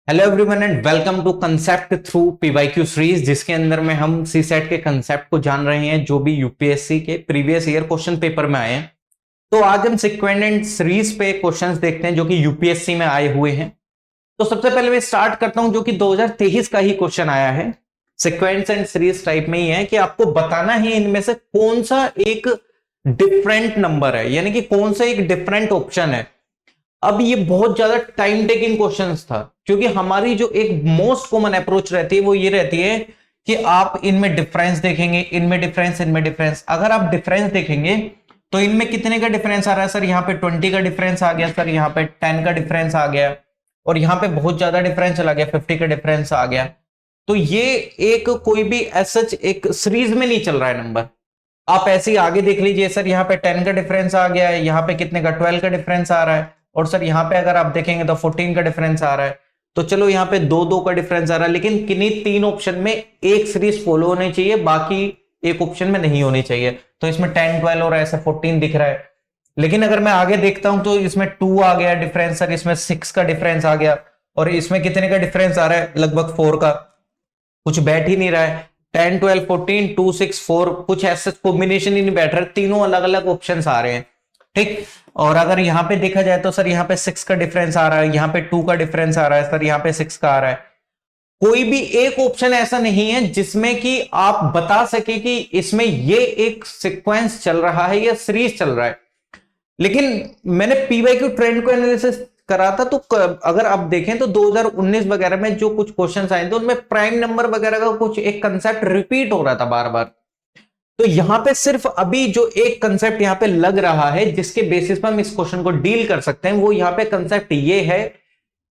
Hello everyone and welcome to concept through PYQ series, जिसके अंदर में हम सी सेट के कंसेप्ट को जान रहे हैं जो भी यूपीएससी के प्रीवियस ईयर क्वेश्चन पेपर में आए हैं। तो आज हम सिक्वेंट एंड सीरीज पे क्वेश्चंस देखते हैं जो कि यूपीएससी में आए हुए हैं। तो सबसे पहले मैं स्टार्ट करता हूं जो कि 2023 का ही क्वेश्चन आया है, सिक्वेंस एंड सीरीज टाइप में ही है कि आपको बताना है इनमें से कौन सा एक डिफरेंट नंबर है, यानी कि कौन सा एक डिफरेंट ऑप्शन है। अब ये बहुत ज्यादा टाइम टेकिंग क्वेश्चंस था, क्योंकि हमारी जो एक मोस्ट कॉमन अप्रोच रहती है वो ये रहती है कि आप इनमें डिफरेंस देखेंगे, इनमें डिफरेंस, इनमें डिफरेंस। अगर आप डिफरेंस देखेंगे तो इनमें कितने का डिफरेंस आ रहा है सर, यहाँ पे 20 का डिफरेंस आ गया सर, यहाँ पे 10 का डिफरेंस आ गया, और यहाँ पे बहुत ज्यादा डिफरेंस चला गया, 50 का डिफरेंस आ गया। तो ये एक कोई भी सच एक सीरीज में नहीं चल रहा है नंबर। आप ऐसे ही आगे देख लीजिए सर, यहाँ पे 10 का डिफरेंस आ गया है, यहाँ पे कितने का 12 का डिफरेंस आ रहा है, और सर यहाँ पे अगर आप देखेंगे तो 14 का डिफरेंस आ रहा है। तो चलो यहाँ पे 2-2 का डिफरेंस आ रहा है, लेकिन किन्हीं तीन ऑप्शन में एक सीरीज फॉलो होनी चाहिए, बाकी एक ऑप्शन में नहीं होनी चाहिए। तो इसमें 10, 12 और ऐसा 14 दिख रहा है। लेकिन अगर मैं आगे देखता हूं तो इसमें 2 आ गया डिफरेंस सर, इसमें 6 का डिफरेंस आ गया, और इसमें कितने का डिफरेंस आ रहा है, लगभग 4 का। कुछ बैठ ही नहीं रहा है, 10, 12, 14, 2, 6, 4, कुछ ऐसा कॉम्बिनेशन ही नहीं बैठ रहा, तीनों अलग अलग ऑप्शन आ रहे हैं। ठीक। और अगर यहां पे देखा जाए तो सर यहाँ पे 6 का डिफरेंस आ रहा है, यहाँ पे 2 का डिफरेंस आ रहा है सर, यहाँ पे 6 का आ रहा है। कोई भी एक ऑप्शन ऐसा नहीं है जिसमें कि आप बता सके कि इसमें ये एक सीक्वेंस चल रहा है या सीरीज चल रहा है। लेकिन मैंने पीवाईक्यू ट्रेंड को एनालिसिस करा था, तो अगर आप देखें तो 2019 वगैरह में जो कुछ क्वेश्चंस आए थे उनमें प्राइम नंबर वगैरह का कुछ एक कंसेप्ट रिपीट हो रहा था बार बार। तो यहां पे सिर्फ अभी जो एक कंसेप्ट यहां पे लग रहा है जिसके बेसिस पर हम इस क्वेश्चन को डील कर सकते हैं, वो यहां पे कंसेप्ट ये है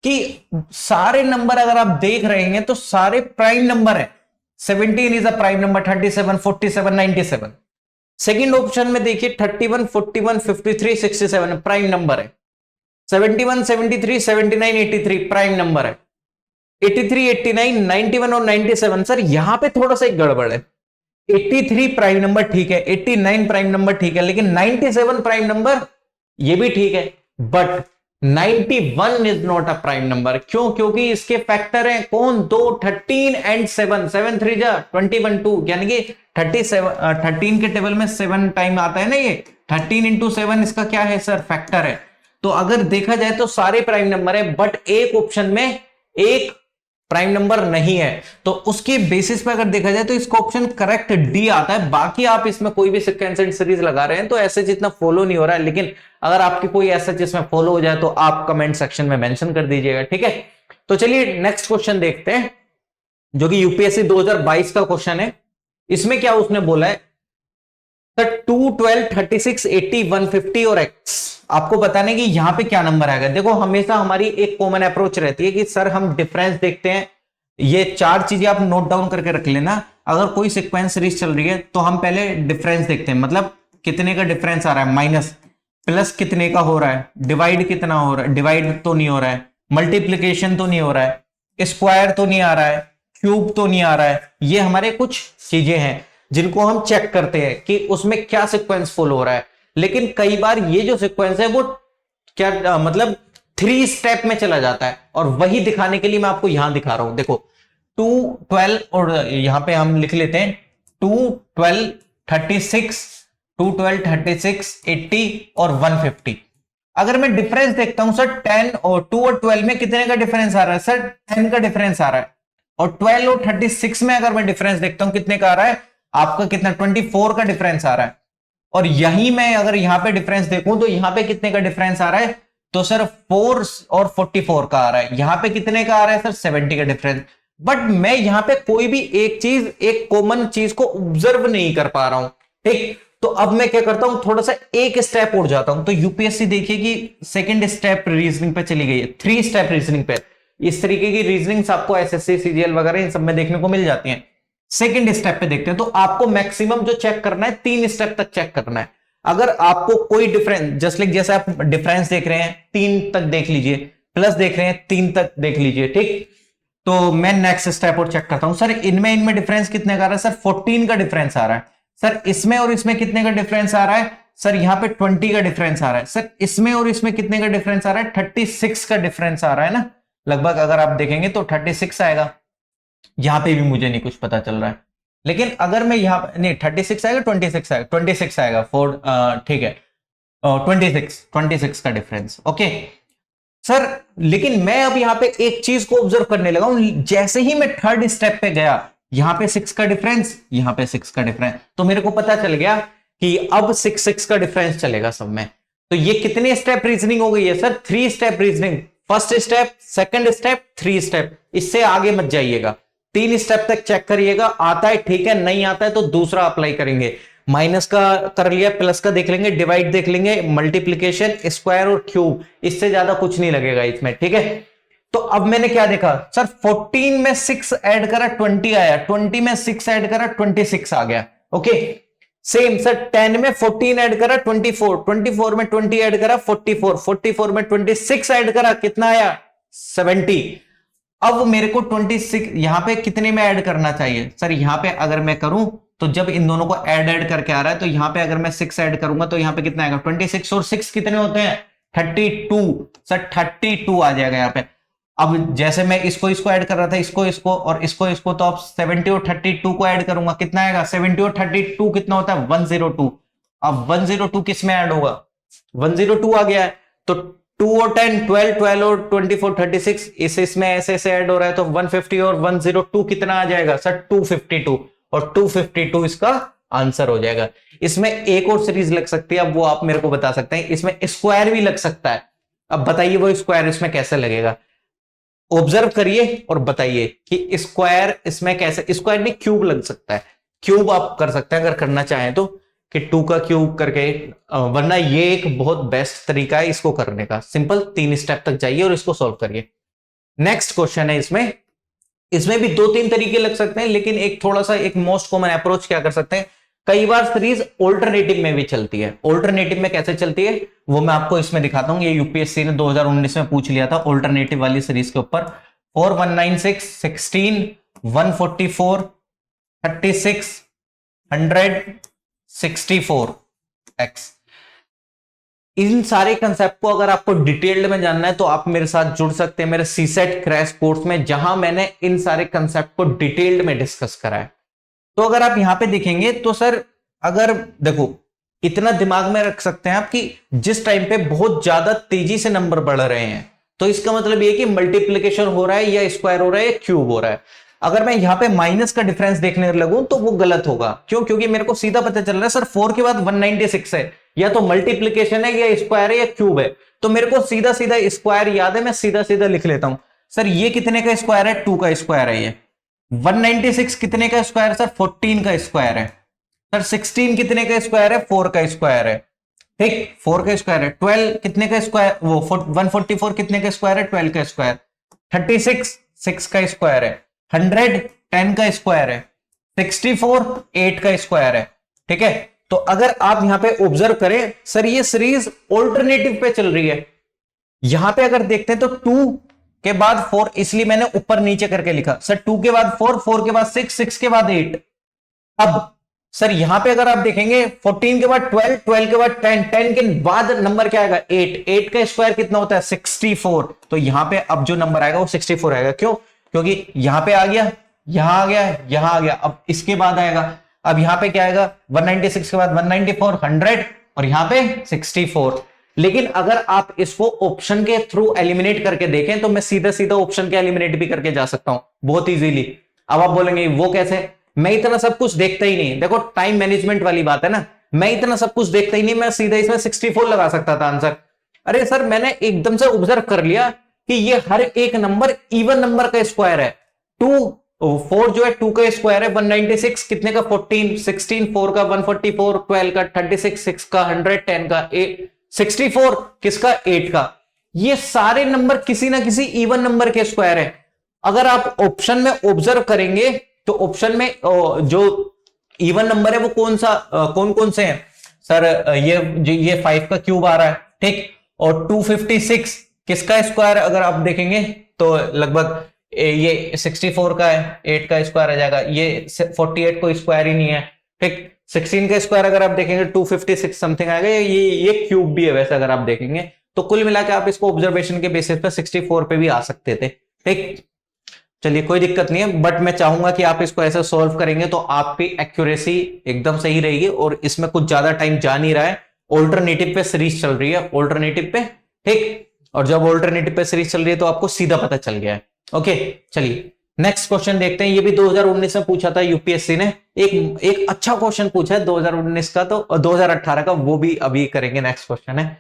कि सारे नंबर अगर आप देख रहे हैं तो सारे प्राइम नंबर है। 17 is a prime number, 37, 47, 97। Second option में देखिए 31, 41, 53, 67 प्राइम नंबर है। 71, 73, 79, 83 प्राइम नंबर है। 83, 89, 91 और 97 सर यहां पे थोड़ा सा एक गड़बड़ है। 83 प्राइम नंबर ठीक है, 89 प्राइम नंबर ठीक है, लेकिन 97 प्राइम नंबर ये भी ठीक है, but 91 is not a prime number. क्यों? क्योंकि इसके फैक्टर हैं कौन, दो, 13 एंड 7, 7 3 जा 21 2, यानी कि 13 के टेबल में 7 टाइम आता है ना, ये 13 इंटू 7 इसका क्या है सर, फैक्टर है। तो अगर देखा जाए तो सारे प्राइम नंबर है, बट एक ऑप्शन में एक प्राइम नंबर नहीं है। तो उसके बेसिस पे अगर देखा जाए तो इसका ऑप्शन करेक्ट डी आता है। बाकी आप इसमें कोई भी सीक्वेंस एंड सीरीज लगा रहे हैं तो ऐसे जितना फॉलो नहीं हो रहा है, लेकिन अगर आपकी कोई ऐसा जिसमें फॉलो हो जाए तो आप कमेंट सेक्शन में मेंशन कर दीजिएगा, ठीक है। तो चलिए नेक्स्ट क्वेश्चन देखते हैं जो कि यूपीएससी 2022 का क्वेश्चन है। इसमें क्या उसने बोला है, 2, 12, 36, 80, 150 और x आपको बताने कि यहां पे क्या नंबर आएगा। देखो हमेशा हमारी एक कॉमन अप्रोच रहती है कि सर हम डिफरेंस देखते हैं। ये चार चीजें आप नोट डाउन करके रख लेना। अगर कोई सीक्वेंस सीरीज चल रही है तो हम पहले डिफरेंस देखते हैं, मतलब कितने का डिफरेंस आ रहा है, माइनस प्लस कितने का हो रहा है, डिवाइड कितना हो रहा है, डिवाइड तो नहीं हो रहा है, मल्टीप्लीकेशन तो नहीं हो रहा है, स्क्वायर तो नहीं आ रहा है, क्यूब तो नहीं आ रहा है। ये हमारे कुछ चीजें हैं जिनको हम चेक करते हैं कि उसमें क्या सीक्वेंस फॉलो हो रहा है। लेकिन कई बार ये जो सीक्वेंस है वो क्या मतलब 3 स्टेप में चला जाता है, और वही दिखाने के लिए मैं आपको यहां दिखा रहा हूं। देखो 2, 12 और यहां पे हम लिख लेते हैं 2, 12, 36, 2, 12, 36, 80 और 150। अगर मैं डिफरेंस देखता हूं सर 10 और 2 और 12 में कितने का डिफरेंस आ रहा है सर, 10 का डिफरेंस आ रहा है। और 12 और 36 में अगर मैं डिफरेंस देखता हूं कितने का आ रहा है, आपका कितना 24 का डिफरेंस आ रहा है। और यही मैं अगर यहां पे डिफरेंस देखूं तो यहां पे कितने का डिफरेंस आ रहा है, तो सर 4 और 44 का आ रहा है। यहां पे कितने का आ रहा है सर, 70 का डिफरेंस। बट मैं यहां पे कोई भी एक चीज, एक कॉमन चीज को ऑब्जर्व नहीं कर पा रहा हूं, ठीक। तो अब मैं क्या करता हूं, थोड़ा सा एक स्टेप उड़ जाता हूं। तो यूपीएससी देखिए कि सेकंड स्टेप रीजनिंग पे चली गई है, 3 स्टेप रीजनिंग पे। इस तरीके की रीजनिंग आपको एसएससी सीजीएल वगैरह इन सब में देखने को मिल जाती है। सेकंड स्टेप पे देखते हैं, तो आपको मैक्सिमम जो चेक करना है 3 स्टेप तक चेक करना है। अगर आपको कोई डिफरेंस, जस्ट लाइक जैसे आप डिफरेंस देख रहे हैं 3 तक देख लीजिए, प्लस देख रहे हैं 3 तक देख लीजिए, ठीक। तो मैं नेक्स्ट स्टेप और चेक करता हूं, सर इनमें डिफरेंस कितने का आ रहा है, सर 14 का डिफरेंस आ रहा है। सर इसमें और इसमें कितने का डिफरेंस आ रहा है, सर यहां पे 20 का डिफरेंस आ रहा है। सर इसमें और इसमें कितने का डिफरेंस आ रहा है, 36 का डिफरेंस आ रहा है ना। लगभग अगर आप देखेंगे तो 36 आएगा। यहां पे भी मुझे नहीं कुछ पता चल रहा है, लेकिन अगर मैं यहाँ नहीं 36 आएगा 26 आएगा 26 आएगा फोर, ठीक है 26 का डिफरेंस। ओके सर, लेकिन मैं अब यहाँ पे एक चीज को ऑब्जर्व करने लगा हूं, जैसे ही मैं थर्ड स्टेप पे गया, यहां पे 6 का डिफरेंस, यहां पे 6 का डिफरेंस, तो मेरे को पता चल गया कि अब 6 का डिफरेंस चलेगा सब में। तो ये कितने स्टेप रीजनिंग हो गई है sir? 3 step reasoning. First step, second step, 3 step, इससे आगे मत जाइएगा। 3 स्टेप तक चेक करिएगा, आता है ठीक है, नहीं आता है तो दूसरा अप्लाई करेंगे। माइनस का कर लिया, प्लस का देख लेंगे, डिवाइड देख लेंगे, मल्टीप्लीकेशन, स्क्वायर और क्यूब, इससे ज्यादा कुछ नहीं लगेगा इसमें, ठीक है। तो अब मैंने क्या देखा सर, 14 में 6 ऐड करा 20 आया, 20 में 6 ऐड करा 26 आ गया। ओके सेम सर, 10 में 14 ऐड करा 24, 24 में 20 ऐड करा 44, 44 में 26 ऐड करा कितना आया 70। अब मेरे को 26 यहां पे कितने में ऐड करना चाहिए सर? यहां पे अगर मैं करूं तो जब इन दोनों को ऐड करके आ रहा है, तो यहां पे अगर मैं 6 ऐड करूंगा तो यहां पे कितना आएगा 26 और 6 कितने होते हैं 32 सर, 32 आ जाएगा यहां पे। अब जैसे मैं इसको ऐड कर रहा था, इसको और इसको, तो अब 70 और 32 को ऐड करूंगा, कितना आएगा 70 और 32 कितना होता है 102। अब 102 किस में ऐड होगा 102 आ गया है, तो 2 और 10 12, 12 और 24 36, इसमें ऐसे ऐड हो रहा है, तो 150 और 102 कितना आ जाएगा सर 252, और 252 इसका आंसर हो जाएगा। इसमें एक और सीरीज लग सकती है, अब वो आप मेरे को बता सकते हैं। इसमें स्क्वायर भी लग सकता है, अब बताइए वो स्क्वायर इसमें कैसे लगेगा, ऑब्जर्व करिए और बताइए कि स्क्वायर इसमें कैसे, स्क्वायर नहीं क्यूब लग सकता है, क्यूब आप कर सकते हैं अगर करना चाहें तो, कि 2 का क्यूब करके, वरना ये एक बहुत बेस्ट तरीका है इसको करने का। सिंपल 3 स्टेप तक जाइए और इसको सॉल्व करिए। नेक्स्ट क्वेश्चन है, इसमें भी 2-3 तरीके लग सकते हैं, लेकिन एक थोड़ा सा एक मोस्ट कॉमन अप्रोच क्या कर सकते हैं, कई बार सीरीज ऑल्टरनेटिव में भी चलती है। ऑल्टरनेटिव में कैसे चलती है वो मैं आपको इसमें दिखाता हूं। ये यूपीएससी ने 2019 में पूछ लिया था ऑल्टरनेटिव वाली सीरीज के ऊपर। 4 196 16 144 36 100 64 x। इन सारे कंसेप्ट को अगर आपको डिटेल्ड में जानना है तो आप मेरे साथ जुड़ सकते हैं मेरे सीसेट क्रैश कोर्स में, जहां मैंने इन सारे कंसेप्ट को डिटेल्ड में डिस्कस करा है। तो अगर आप यहां पे देखेंगे तो सर, अगर देखो इतना दिमाग में रख सकते हैं आप कि जिस टाइम पे बहुत ज्यादा तेजी से नंबर बढ़ रहे हैं, तो इसका मतलब ये कि मल्टीप्लीकेशन हो रहा है या स्क्वायर हो रहा है या क्यूब हो रहा है। अगर मैं यहां पे माइनस का डिफरेंस देखने लगूं तो वो गलत होगा। क्यों? क्योंकि मेरे को सीधा पता चल रहा है सर 4 के बाद 196 है, या तो मल्टीप्लीकेशन है या स्क्वायर है या क्यूब है, तो मेरे को सीधा सीधा स्क्वायर याद है, मैं सीधा सीधा लिख लेता हूं। सर ये कितने का स्क्वायर है 2 का स्क्वायर है। ये 196 कितने का स्क्वायर सर 14 का स्क्वायर है। सर 16 कितने का स्क्वायर है 4 का स्क्वायर है। ठीक 4 का स्क्वायर है। 12 कितने का स्क्वायर, वो 144 कितने का स्क्वायर है 12 का स्क्वायर। 36 6 का स्क्वायर है। 100 10 का स्क्वायर है। 64 8 का स्क्वायर है। ठीक है, तो अगर आप यहां पे ऑब्जर्व करें सर, ये सीरीज ऑल्टरनेटिव पे चल रही है। यहां पे अगर देखते हैं तो 2 के बाद 4, इसलिए मैंने ऊपर नीचे करके लिखा। सर 2 के बाद 4, 4 के बाद 6, 6 के बाद 8। अब सर यहां पे अगर आप देखेंगे 14 के बाद 12, 12 के बाद 10, 10 के बाद नंबर क्या आएगा 8, 8 का स्क्वायर कितना होता है 64। तो यहां पे अब जो नंबर आएगा वो 64 आएगा। क्यों? क्योंकि यहां पे आ गया, यहां आ गया, यहां आ गया, अब इसके बाद आएगा। अब यहां पे क्या आएगा 196 के बाद 194, 100 और यहां पे 64। लेकिन अगर आप इसको ऑप्शन के थ्रू एलिमिनेट करके देखें तो मैं सीधा सीधा ऑप्शन के एलिमिनेट भी करके जा सकता हूं बहुत इजीली। अब आप बोलेंगे वो कैसे, मैं इतना सब कुछ देखता ही नहीं। देखो टाइम मैनेजमेंट वाली बात है ना, मैं इतना सब कुछ देखता ही नहीं, मैं सीधा इसमें 64 लगा सकता था आंसर। अरे सर मैंने एकदम से ऑब्जर्व कर लिया कि ये हर एक नंबर इवन नंबर का स्क्वायर है। 4 जो है 2 का स्क्वायर है, 196 कितने का 14, 16 4 का 144, 12 का 36, 6 का 100, 10 का 8, 64 किसका 8 का। ये सारे नंबर किसी ना किसी इवन नंबर के स्क्वायर है। अगर आप ऑप्शन में ऑब्जर्व करेंगे तो ऑप्शन में जो इवन नंबर है वो कौन कौन से हैं सर, ये 5 का क्यूब आ रहा है। ठीक, और 256 किसका स्क्वायर अगर आप देखेंगे तो लगभग ये 64 का है, 8 का स्क्वायर आ जाएगा। ये 48 को स्क्वायर ही नहीं है। ठीक, 16 का स्क्वायर अगर आप देखेंगे 256 समथिंग आएगा। ये क्यूब भी है वैसे अगर आप देखेंगे तो कुल मिला के आप इसको ऑब्जर्वेशन के बेसिस पे 64 पे भी आ सकते थे। ठीक, चलिए कोई दिक्कत नहीं है, बट मैं चाहूंगा कि आप इसको ऐसे सॉल्व करेंगे तो आपकी एक्यूरेसी एकदम सही रहेगी और इसमें कुछ ज्यादा टाइम जा नहीं रहा है। ऑल्टरनेटिव पे सीरीज चल रही है, ऑल्टरनेटिव पे। ठीक, और जब ऑल्टरनेटिव पे सीरीज चल रही है तो आपको सीधा पता चल गया है। ओके, चलिए नेक्स्ट क्वेश्चन देखते हैं। ये भी 2019 में पूछा था यूपीएससी ने, एक अच्छा क्वेश्चन पूछा है 2019 का तो 2018 का, वो भी अभी करेंगे। नेक्स्ट क्वेश्चन है,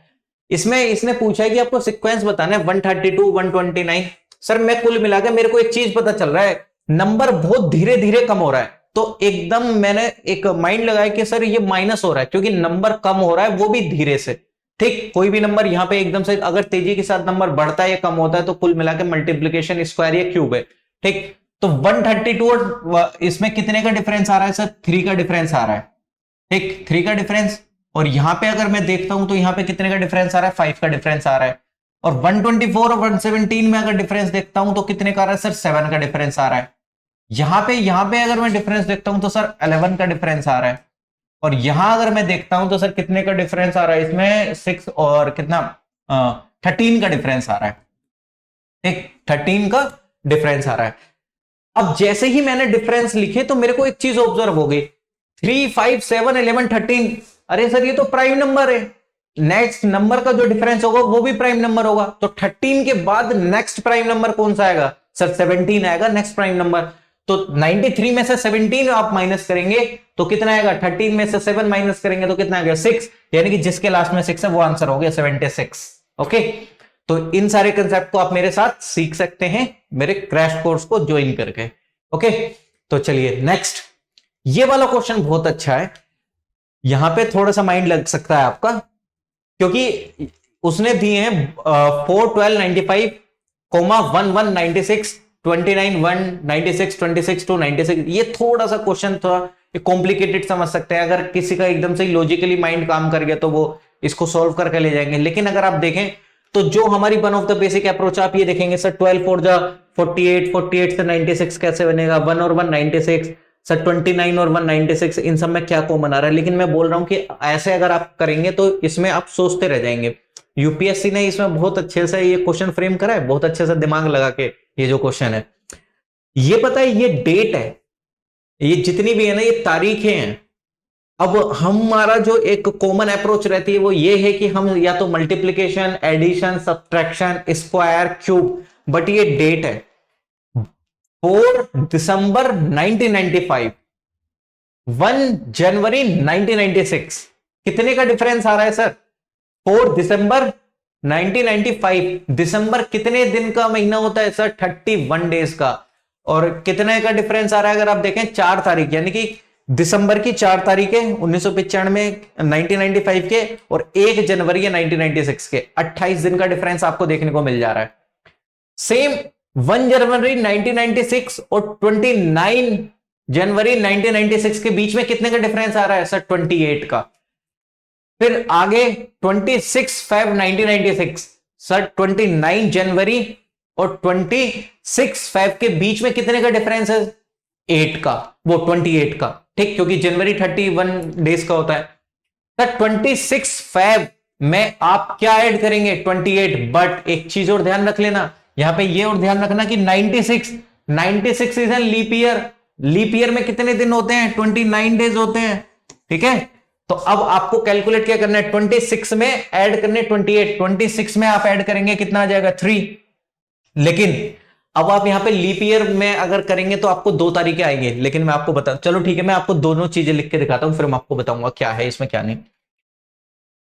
इसमें इसने पूछा है कि आपको सीक्वेंस बताना है 132 129। सर मैं कुल मिलाकर मेरे को एक चीज पता चल रहा है, नंबर बहुत धीरे धीरे कम हो रहा है, तो एकदम मैंने एक माइंड लगाया कि सर ये माइनस हो रहा है क्योंकि नंबर कम हो रहा है वो भी धीरे से। ठीक, कोई भी नंबर यहां पे एकदम से अगर तेजी के साथ नंबर बढ़ता है या कम होता है तो कुल मिलाकर मल्टीप्लीकेशन स्क्वायर या क्यूब है। ठीक, तो 132 और इसमें कितने का डिफरेंस आ रहा है सर? 3 का डिफरेंस आ रहा है। ठीक, 3 का डिफरेंस, और यहां पे अगर मैं देखता हूं तो यहां पे कितने का डिफरेंस आ रहा है? 5 का डिफरेंस आ रहा है। और 124 और 117 में अगर डिफरेंस देखता हूं तो कितने का आ रहा है सर? 7 का डिफरेंस आ रहा है। यहां पे अगर मैं डिफरेंस देखता हूं तो सर 11 का डिफरेंस आ रहा है। और यहां अगर मैं देखता हूं तो सर कितने का डिफरेंस आ रहा है इसमें? 6 और कितना 13 का डिफरेंस आ रहा है। ठीक, 13 का डिफरेंस आ रहा है। अब जैसे ही मैंने डिफरेंस लिखे तो मेरे को एक चीज ऑब्जर्व हो गई, 3 5 7 11 13। अरे सर ये तो प्राइम नंबर है, नेक्स्ट नंबर का जो डिफरेंस होगा वो भी प्राइम नंबर होगा, तो 13 के बाद नेक्स्ट प्राइम नंबर कौन सा आएगा सर? 17 आएगा नेक्स्ट प्राइम नंबर। तो 93 में से 17 आप माइनस करेंगे तो कितना आएगा? 13 में से 7 माइनस करेंगे तो कितना आएगा? 6, यानी कि जिसके लास्ट में 6 है वो आंसर हो गया 76। ओके, तो इन सारे कंसेप्ट को आप मेरे साथ सीख सकते हैं मेरे क्रैश कोर्स को ज्वाइन करके। ओके, तो चलिए नेक्स्ट, ये वाला क्वेश्चन बहुत अच्छा है, यहां पे थोड़ा सा माइंड लग सकता है आपका, क्योंकि उसने दिए हैं 4 12 95 1 1 96 29 1 96 26 2 96। ये थोड़ा सा क्वेश्चन थोड़ा कॉम्प्लिकेटेड समझ सकते हैं, अगर किसी का एकदम से लॉजिकली माइंड काम कर गया तो वो इसको सॉल्व करके ले जाएंगे। लेकिन अगर आप देखें तो जो हमारी one of the basic approach, आप ये देखेंगे सर 12 4 जा 48, 48 से 96 कैसे बनेगा? 1 और 1 96, सर 29 और 1 96, इन सब में क्या कॉमन आ रहा है? लेकिन मैं बोल रहा हूं कि ऐसे अगर आप करेंगे तो इसमें आप सोचते रह जाएंगे। यूपीएससी ने इसमें बहुत अच्छे से ये क्वेश्चन फ्रेम करा है, बहुत अच्छे से दिमाग लगा के। ये जो क्वेश्चन है, ये पता है ये डेट है, ये जितनी भी है ना ये तारीखें हैं। अब हमारा जो एक कॉमन अप्रोच रहती है वो ये है कि हम या तो multiplication, addition, subtraction, square, cube, but ये डेट है 4 दिसंबर 1995, 1 जनवरी 1996। कितने का डिफरेंस आ रहा है सर? 4 दिसंबर 1995। दिसंबर कितने दिन का महीना होता है सर? 31 डेज का। और कितने का डिफरेंस आ रहा है अगर आप देखें? 4 तारीख, यानी कि दिसंबर की 4 तारीख है 1995 1995 के, और 1 जनवरी 1996 के, 28 दिन का डिफरेंस आपको देखने को मिल जा रहा है। सेम 1 जनवरी 1996 और 29 जनवरी 1996 के बीच में कितने का डिफरेंस आ रहा है सर? 28 का। फिर आगे 26 फेब 1996, सर 29 जनवरी और 26 फेब के बीच में कितने का डिफरेंस है? 8 का, वो 28 का। ठीक, क्योंकि जनवरी 31 डेज का होता है। सर 26 फेब में आप क्या ऐड करेंगे? 28। बट एक चीज और ध्यान रख लेना, यहां पे ये और ध्यान रखना कि 96 is an leap year. Leap year में कितने दिन होते हैं? 29 डेज होते हैं। ठीक है, तो अब आपको कैलकुलेट क्या करना है? 26 में ऐड करने 28, 26 में आप ऐड करेंगे कितना आ जाएगा? 3। लेकिन अब आप यहां पे लीप ईयर में अगर करेंगे तो आपको 2 तारीखें आएंगे, लेकिन मैं आपको बता, चलो ठीक है, मैं आपको दोनों चीजें लिख के दिखाता हूं, फिर मैं आपको बताऊंगा क्या है इसमें क्या नहीं।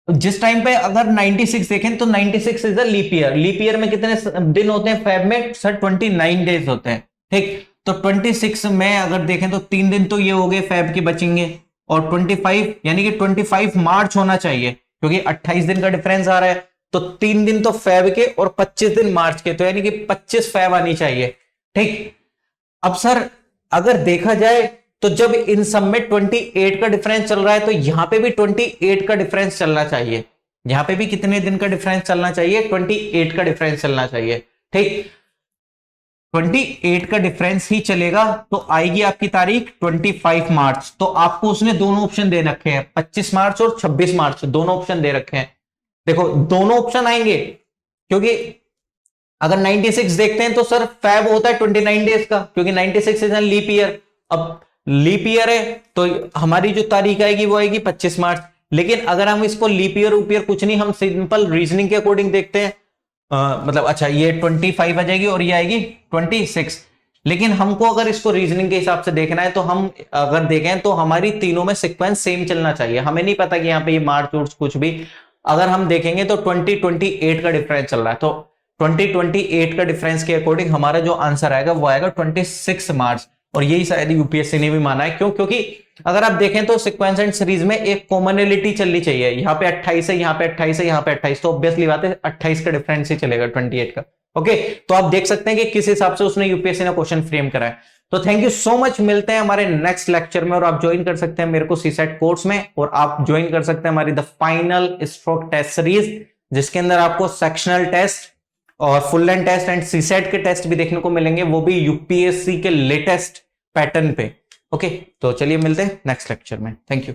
जिस टाइम पे अगर 96 देखें तो 96 is a leap year. Leap year में कितने दिन होते हैं फेब में? सर 29 डेज होते हैं। ठीक, तो 26 में अगर देखें तो 3 दिन तो ये हो गए फेब के बचेंगे, और 25 यानी कि 25 मार्च होना चाहिए, क्योंकि 28 दिन का डिफरेंस आ रहा है, तो 3 दिन तो फेब के और 25 दिन मार्च के, तो यानी कि 25 फेब आनी चाहिए। ठीक, अब सर अगर देखा जाए तो जब इन सब में 28 का डिफरेंस चल रहा है तो यहां पे भी 28 का डिफरेंस चलना चाहिए। यहां पे भी कितने दिन का डिफरेंस चलना चाहिए? 28 का डिफरेंस चलना चाहिए। ठीक, 28 का डिफरेंस ही चलेगा तो आएगी आपकी तारीख 25 मार्च। तो आपको उसने दोनों ऑप्शन दे रखे हैं, 25 मार्च और 26 मार्च, दोनों ऑप्शन दे रखे हैं। देखो दोनों ऑप्शन आएंगे, क्योंकि अगर 96 देखते हैं तो सर फैब होता है 29 डेज का, क्योंकि 96 इज लीप ईयर। अब लीप ईयर है तो हमारी जो तारीख आएगी वो आएगी 25 मार्च। लेकिन अगर हम इसको लीप ईयर ऊपर कुछ नहीं, हम सिंपल रीजनिंग के अकॉर्डिंग देखते हैं, मतलब अच्छा ये 25 आ जाएगी और ये आएगी 26। लेकिन हमको अगर इसको रीजनिंग के हिसाब से देखना है तो हम अगर देखें तो हमारी तीनों में सीक्वेंस सेम चलना चाहिए। हमें नहीं पता कि यहाँ पे ये मार्च उर्च कुछ भी, अगर हम देखेंगे तो 2028 का डिफरेंस चल रहा है, तो 2028 का डिफरेंस के अकॉर्डिंग हमारा जो आंसर आएगा वो आएगा 26 मार्च। और यही शायद यूपीएससी ने भी माना है, क्यों? क्योंकि अगर आप देखें तो सीक्वेंस एंड सीरीज में एक कॉमनलिटी चलनी चाहिए। यहाँ पे 28 है, यहाँ पे 28 है, यहाँ पे 28, तो ऑब्वियसली बात है 28 का डिफरेंस ही चलेगा 28 का। ओके, तो आप देख सकते हैं कि किस हिसाब से उसने यूपीएससी ने क्वेश्चन फ्रेम करा है। तो थैंक यू सो मच, मिलते हैं हमारे नेक्स्ट लेक्चर में। और आप ज्वाइन कर सकते हैं मेरे को सीसेट कोर्स में, और आप ज्वाइन कर सकते हैं हमारी the final stroke test series, जिसके अंदर आपको सेक्शनल टेस्ट और full length test and CSAT के टेस्ट भी देखने को मिलेंगे, वो भी यूपीएससी के लेटेस्ट पैटर्न पे। ओके, तो चलिए मिलते हैं नेक्स्ट लेक्चर में। Thank you.